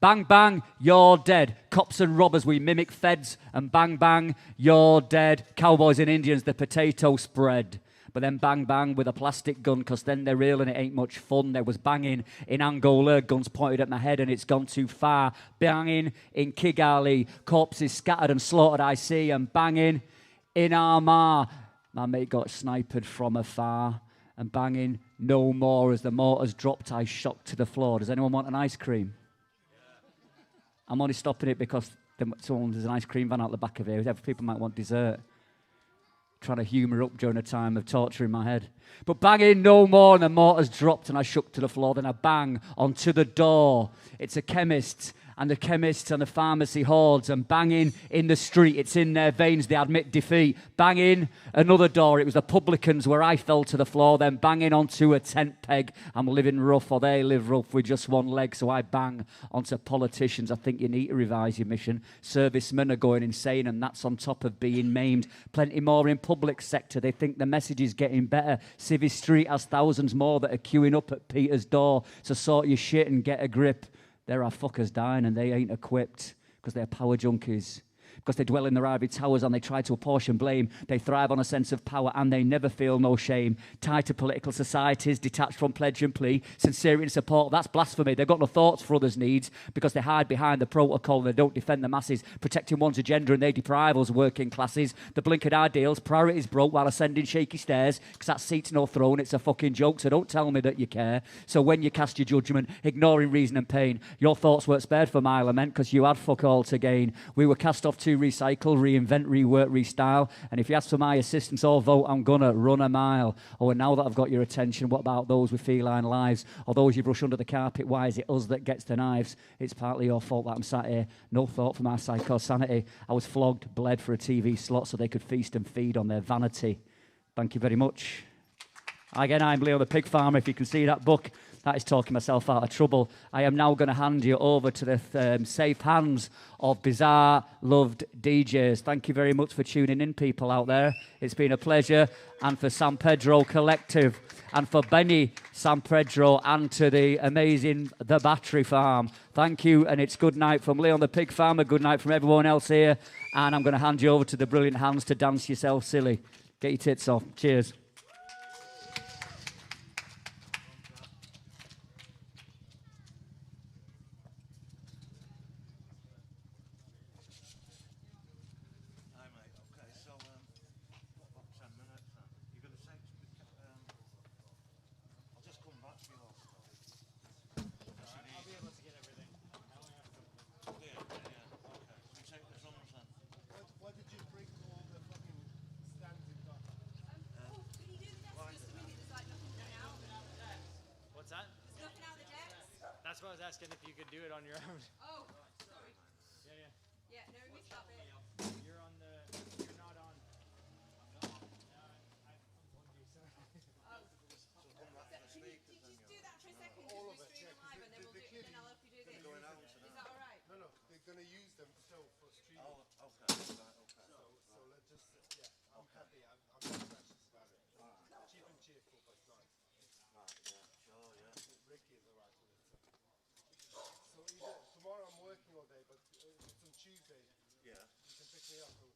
Bang, bang, you're dead. Cops and robbers, we mimic feds. And bang, bang, you're dead. Cowboys and Indians, the potato spread. But then bang, bang with a plastic gun, because then they're real and it ain't much fun. There was banging in Angola, guns pointed at my head and it's gone too far. Banging in Kigali, corpses scattered and slaughtered I see. And banging in Armagh, my mate got sniped from afar. And banging no more as the mortars dropped, I shocked to the floor. Does anyone want an ice cream? I'm only stopping it because there's an ice cream van out the back of here. People might want dessert. Trying to humour up during a time of torture in my head. But banging no more, and the mortars dropped and I shook to the floor. Then I bang onto the door. It's a chemist, and the chemists and the pharmacy hordes, and banging in the street. It's in their veins, they admit defeat. Banging another door. It was the publicans where I fell to the floor. Then banging onto a tent peg. I'm living rough, or they live rough with just one leg. So I bang onto politicians. I think you need to revise your mission. Servicemen are going insane, and that's on top of being maimed. Plenty more in public sector. They think the message is getting better. Civvy Street has thousands more that are queuing up at Peter's door. So sort your shit and get a grip. There are fuckers dying and they ain't equipped because they're power junkies. Because they dwell in their ivory towers and they try to apportion blame. They thrive on a sense of power and they never feel no shame. Tied to political societies, detached from pledge and plea. Sincerity and support, that's blasphemy. They've got no thoughts for others' needs because they hide behind the protocol and they don't defend the masses. Protecting one's agenda and they deprive us working classes. The blinkered ideals, priorities broke while ascending shaky stairs. Because that seat's no throne, it's a fucking joke. So don't tell me that you care. So when you cast your judgment, ignoring reason and pain, your thoughts weren't spared for my lament because you had fuck all to gain. We were cast off to recycle, reinvent, rework, restyle. And if you ask for my assistance or vote, I'm gonna run a mile. Oh, and now that I've got your attention, what about those with feline lives? Or those you brush under the carpet? Why is it us that gets the knives? It's partly your fault that I'm sat here. No thought for my psychosanity. I was flogged, bled for a TV slot so they could feast and feed on their vanity. Thank you very much. Again, I'm Leo the Pig Farmer. If you can see that book, that is talking myself out of trouble. I am now going to hand you over to the safe hands of bizarre, loved DJs. Thank you very much for tuning in, people out there. It's been a pleasure. And for San Pedro Collective, and for Benny San Pedro, and to the amazing The Battery Farm. Thank you, and it's good night from Leon the Pig Farmer. Good night from everyone else here. And I'm going to hand you over to the brilliant hands to dance yourself silly. Get your tits off. Cheers. That's what I was asking, if you could do it on your own. Oh, sorry. Yeah. Yeah, no, we missed that bit. You're not on. I'm not. I'm on you, sorry. Oh. So can you just do that for a second? Because we're streaming live and then then I'll help you do this. Is that alright? No, they're going to use them still for streaming. Oh, okay. So let's just, I'm happy. I'm not precious about it. Cheap and cheerful, but nice. Ricky is alright with it. So tomorrow I'm working all day, but it's on Tuesday. Yeah. You can pick me up.